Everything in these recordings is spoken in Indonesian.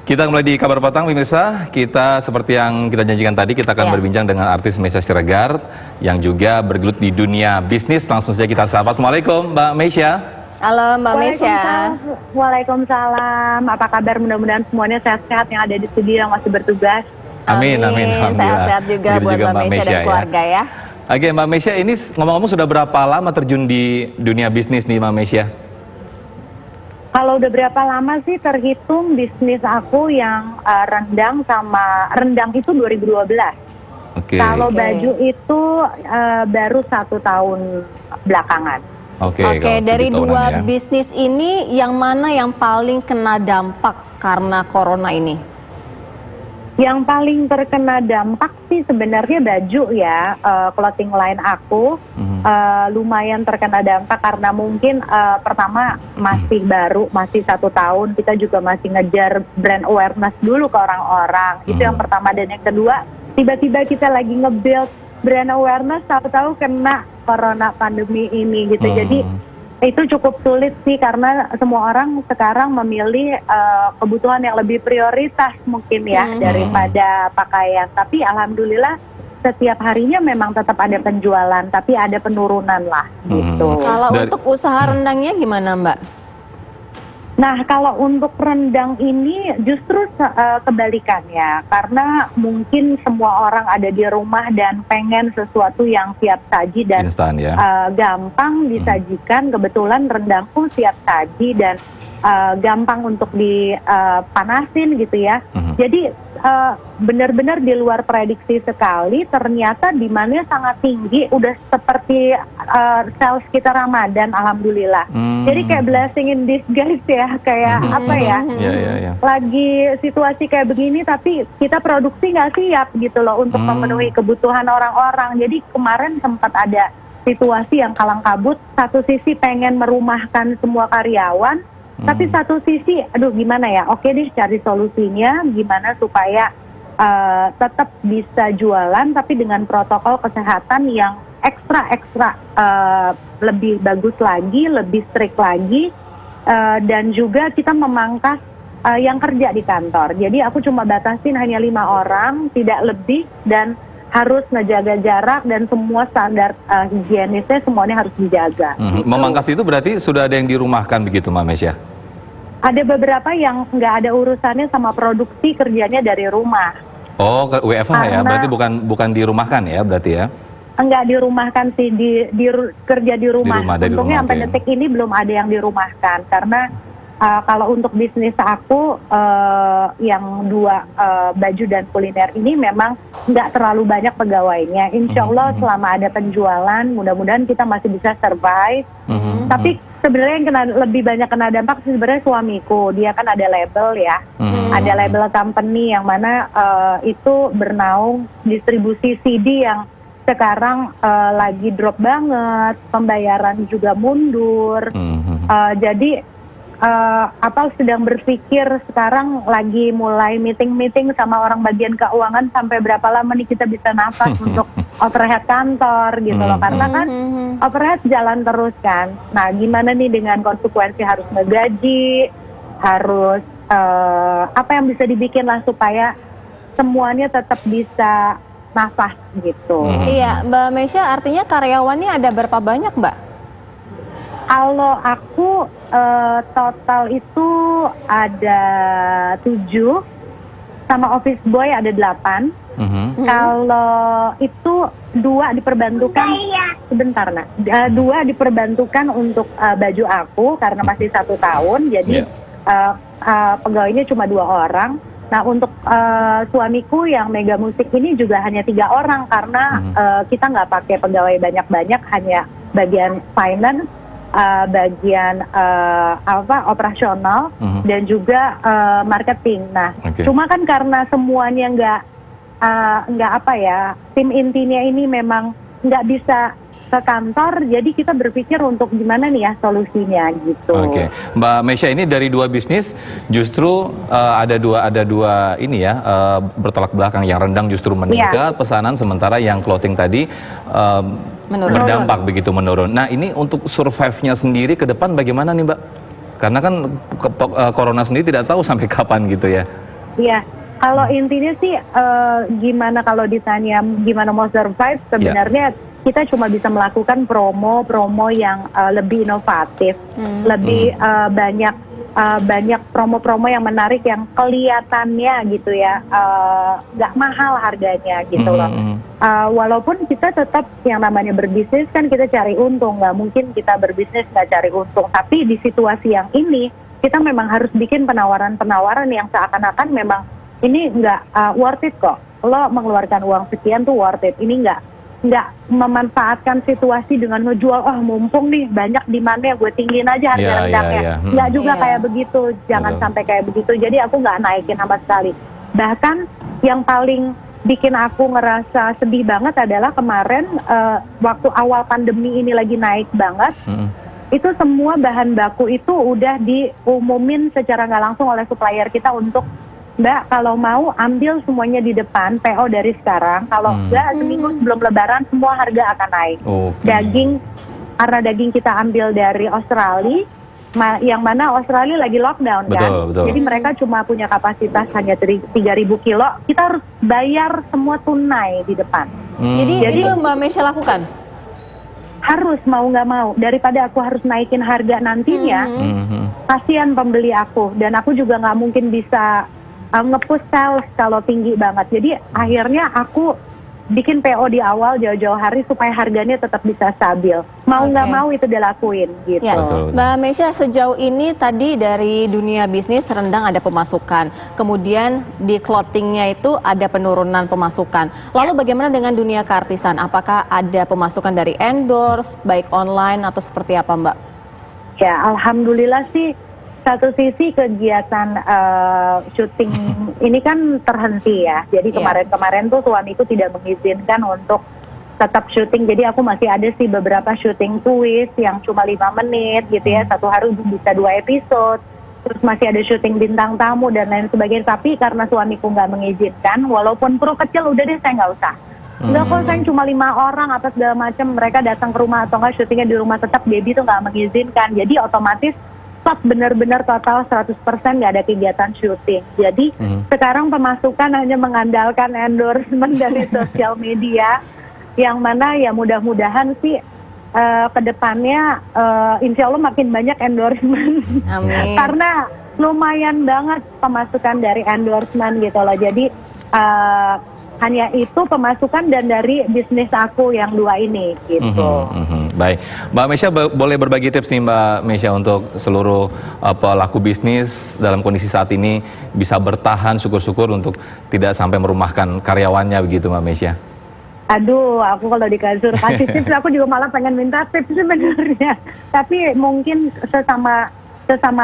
Kita kembali di Kabar Petang, pemirsa. Kita seperti yang kita janjikan tadi, kita akan berbincang dengan artis Meisya Siregar yang juga bergelut di dunia bisnis. Langsung saja kita sapa. Assalamualaikum, Mbak Meisya. Halo Mbak Meisya. Waalaikumsalam. Apa kabar? Mudah-mudahan semuanya sehat-sehat yang ada di studio yang masih bertugas. Amin, amin. Sehat-sehat juga buat Mbak Meisya dan keluarga ya. Oke, Mbak Meisya, ini ngomong-ngomong sudah berapa lama terjun di dunia bisnis nih, Mbak Meisya? Kalau udah berapa lama sih terhitung bisnis aku yang rendang itu 2012. Kalau baju itu baru 1 tahun belakangan. Oke, dari dua bisnis ini yang mana yang paling kena dampak karena corona ini? Yang paling terkena dampak sih sebenarnya baju ya, clothing line aku lumayan terkena dampak karena mungkin pertama masih baru, masih 1 tahun, kita juga masih ngejar brand awareness dulu ke orang-orang. Itu yang pertama, dan yang kedua tiba-tiba kita lagi nge-build brand awareness, tahu-tahu kena corona pandemi ini gitu. Jadi itu cukup sulit sih karena semua orang sekarang memilih kebutuhan yang lebih prioritas mungkin ya daripada pakaian. Tapi alhamdulillah setiap harinya memang tetap ada penjualan, tapi ada penurunan lah gitu. Kalau untuk usaha rendangnya gimana, Mbak? Nah, kalau untuk rendang ini justru kebalikannya, karena mungkin semua orang ada di rumah dan pengen sesuatu yang siap saji dan instan, ya? Gampang disajikan. Kebetulan rendangku siap saji dan gampang untuk dipanasin gitu ya. Jadi benar-benar di luar prediksi sekali, ternyata demandnya sangat tinggi, udah seperti sales kita Ramadan, alhamdulillah. Jadi kayak blessing in disguise ya, kayak apa ya, lagi situasi kayak begini tapi kita produksi nggak siap gitu loh untuk memenuhi kebutuhan orang-orang. Jadi kemarin sempat ada situasi yang kalang kabut, satu sisi pengen merumahkan semua karyawan, tapi satu sisi, aduh gimana ya, oke deh cari solusinya, gimana supaya tetap bisa jualan tapi dengan protokol kesehatan yang ekstra lebih bagus lagi, lebih strict lagi, dan juga kita memangkas yang kerja di kantor. Jadi aku cuma batasin hanya 5 orang, tidak lebih, dan harus ngejaga jarak dan semua standar higienisnya semuanya harus dijaga. Memangkas itu berarti sudah ada yang dirumahkan begitu, Mbak Meisya? Ada beberapa yang nggak ada urusannya sama produksi, kerjanya dari rumah. Oh, WFH ya? Berarti bukan dirumahkan ya berarti ya? Enggak dirumahkan sih, kerja di rumah. Untungnya sampai detik ini belum ada yang dirumahkan. Karena kalau untuk bisnis aku yang 2 baju dan kuliner ini memang nggak terlalu banyak pegawainya. Insya Allah selama ada penjualan, mudah-mudahan kita masih bisa survive. Tapi sebenarnya yang lebih banyak kena dampak sebenarnya suamiku. Dia kan ada label ya, ada label company yang mana itu bernaung distribusi CD yang sekarang lagi drop banget, pembayaran juga mundur. Jadi sedang berpikir sekarang lagi mulai meeting sama orang bagian keuangan sampai berapa lama nih kita bisa nafas untuk overhead kantor gitu loh, karena kan overhead jalan terus kan. Nah gimana nih dengan konsekuensi harus ngegaji, harus apa yang bisa dibikin lah supaya semuanya tetap bisa nafas gitu. Iya, Mbak Meisya, artinya karyawannya ada berapa banyak, Mbak? Kalau aku total itu ada 7, sama office boy ada 8. Kalau itu 2 diperbantukan, sebentar nak, 2 diperbantukan untuk baju aku karena masih 1 tahun, jadi pegawainya cuma 2 orang. Nah untuk suamiku yang Mega Musik ini juga hanya 3 orang karena kita nggak pakai pegawai banyak-banyak, hanya bagian finance, bagian operasional, dan juga marketing. Nah, cuma kan karena semuanya nggak tim intinya ini memang nggak bisa ke kantor, jadi kita berpikir untuk gimana nih ya solusinya gitu. Oke, Mbak Meisya, ini dari 2 bisnis justru ada dua ini ya, bertolak belakang. Yang rendang justru meningkat pesanan, sementara yang clothing tadi berdampak begitu menurun. Nah ini untuk survive-nya sendiri ke depan bagaimana nih Mbak? Karena kan corona sendiri tidak tahu sampai kapan gitu ya. Iya, kalau intinya sih gimana kalau ditanya gimana mau survive, sebenarnya kita cuma bisa melakukan promo-promo yang lebih inovatif, lebih banyak promo-promo yang menarik yang kelihatannya gitu ya, nggak mahal harganya gitu loh. Walaupun kita tetap yang namanya berbisnis kan kita cari untung, nggak mungkin kita berbisnis nggak cari untung. Tapi di situasi yang ini kita memang harus bikin penawaran-penawaran yang seakan-akan memang ini nggak worth it kok. Lo mengeluarkan uang sekian tuh worth it. Ini nggak memanfaatkan situasi dengan ngejual, mumpung nih banyak demandnya, gue tinggiin aja harga rendangnya. Nggak juga kayak begitu, jangan sampai kayak begitu. Jadi aku nggak naikin sama sekali. Bahkan yang paling bikin aku ngerasa sedih banget adalah kemarin waktu awal pandemi ini lagi naik banget, itu semua bahan baku itu udah diumumin secara nggak langsung oleh supplier kita untuk, Mbak, kalau mau ambil semuanya di depan PO dari sekarang. Kalau enggak, seminggu sebelum Lebaran semua harga akan naik. Daging, karena daging kita ambil dari Australia, yang mana Australia lagi lockdown kan. Jadi mereka cuma punya kapasitas hanya 3.000 kilo. Kita harus bayar semua tunai di depan. Jadi itu Mbak Mesya lakukan? Harus, mau nggak mau. Daripada aku harus naikin harga nantinya, kasihan pembeli aku. Dan aku juga nggak mungkin bisa nge-push sales kalau tinggi banget. Jadi akhirnya aku bikin PO di awal jauh-jauh hari supaya harganya tetap bisa stabil. Mau nggak mau itu dilakuin gitu. Ya. Mbak Mesya, sejauh ini tadi dari dunia bisnis rendang ada pemasukan. Kemudian di clothingnya itu ada penurunan pemasukan. Lalu bagaimana dengan dunia keartisan? Apakah ada pemasukan dari endorse, baik online atau seperti apa Mbak? Ya, alhamdulillah sih. Satu sisi kegiatan syuting ini kan terhenti ya. Jadi kemarin-kemarin tuh suamiku tidak mengizinkan untuk tetap syuting. Jadi aku masih ada sih beberapa syuting twist yang cuma 5 menit gitu ya. Satu hari bisa 2 episode. Terus masih ada syuting bintang tamu dan lain sebagainya. Tapi karena suamiku nggak mengizinkan, walaupun kru kecil udah deh saya nggak usah. Enggak kok, saya cuma 5 orang apa segala macam. Mereka datang ke rumah atau nggak syutingnya di rumah tetap, baby tuh nggak mengizinkan. Jadi otomatis stop benar-benar total 100% nggak ada kegiatan syuting. Jadi sekarang pemasukan hanya mengandalkan endorsement dari sosial media, yang mana ya mudah-mudahan sih kedepannya insya Allah makin banyak endorsement. Amin. Karena lumayan banget pemasukan dari endorsement gitu loh. Jadi hanya itu pemasukan dan dari bisnis aku yang 2 ini gitu. Baik, Mbak Mesya boleh berbagi tips nih Mbak Mesya untuk seluruh pelaku bisnis dalam kondisi saat ini bisa bertahan, syukur-syukur untuk tidak sampai merumahkan karyawannya begitu Mbak Mesya. Aduh, aku kalau dikasih tips aku juga malah pengen minta tips sebenarnya. Tapi mungkin sesama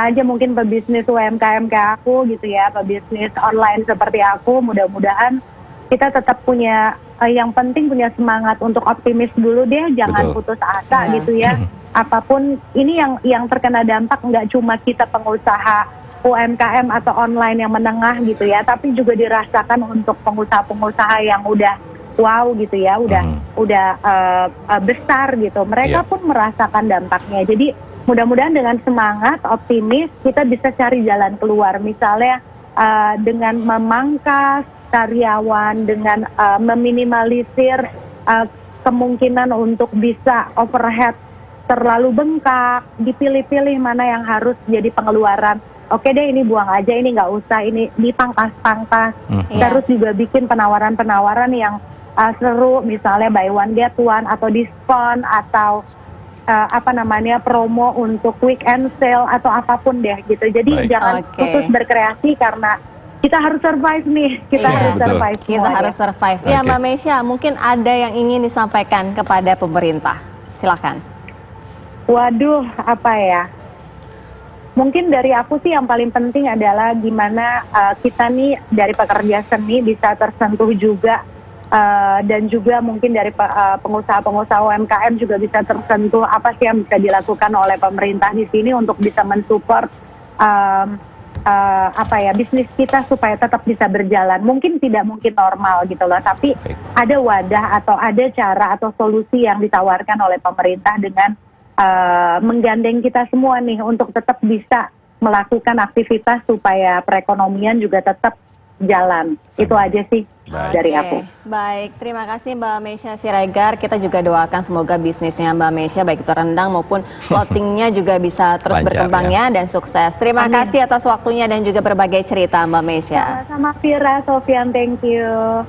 aja mungkin pebisnis UMKM kayak aku gitu ya, pebisnis online seperti aku, mudah-mudahan kita tetap punya yang penting punya semangat untuk optimis dulu deh, jangan putus asa gitu ya. Apapun ini yang terkena dampak nggak cuma kita pengusaha UMKM atau online yang menengah gitu ya, tapi juga dirasakan untuk pengusaha-pengusaha yang udah wow gitu ya, udah besar gitu. Mereka pun merasakan dampaknya. Jadi mudah-mudahan dengan semangat, optimis kita bisa cari jalan keluar. Misalnya dengan memangkas karyawan, dengan meminimalisir kemungkinan untuk bisa overhead terlalu bengkak, dipilih-pilih mana yang harus jadi pengeluaran. Oke deh, ini buang aja, ini nggak usah, ini dipangkas-pangkas. Terus juga bikin penawaran-penawaran yang seru, misalnya buy one get one atau diskon atau promo untuk weekend sale atau apapun deh gitu. Jadi jangan putus berkreasi karena kita harus survive nih, kita harus survive. Ya Mbak Mesya, mungkin ada yang ingin disampaikan kepada pemerintah, silakan. Waduh, apa ya? Mungkin dari aku sih yang paling penting adalah gimana kita nih dari pekerja seni bisa tersentuh juga, dan juga mungkin dari pengusaha-pengusaha UMKM juga bisa tersentuh apa sih yang bisa dilakukan oleh pemerintah di sini untuk bisa mensupport bisnis kita supaya tetap bisa berjalan. Mungkin tidak mungkin normal gitu loh, tapi ada wadah atau ada cara atau solusi yang ditawarkan oleh pemerintah dengan menggandeng kita semua nih untuk tetap bisa melakukan aktivitas supaya perekonomian juga tetap jalan. Itu aja sih dari aku. Baik, terima kasih Mbak Meisya Siregar. Kita juga doakan semoga bisnisnya Mbak Meisya baik itu rendang maupun clothingnya juga bisa terus Lancar, berkembang ya dan sukses. Terima kasih atas waktunya dan juga berbagai cerita Mbak Meisya. Sama Vira, Sofian, thank you.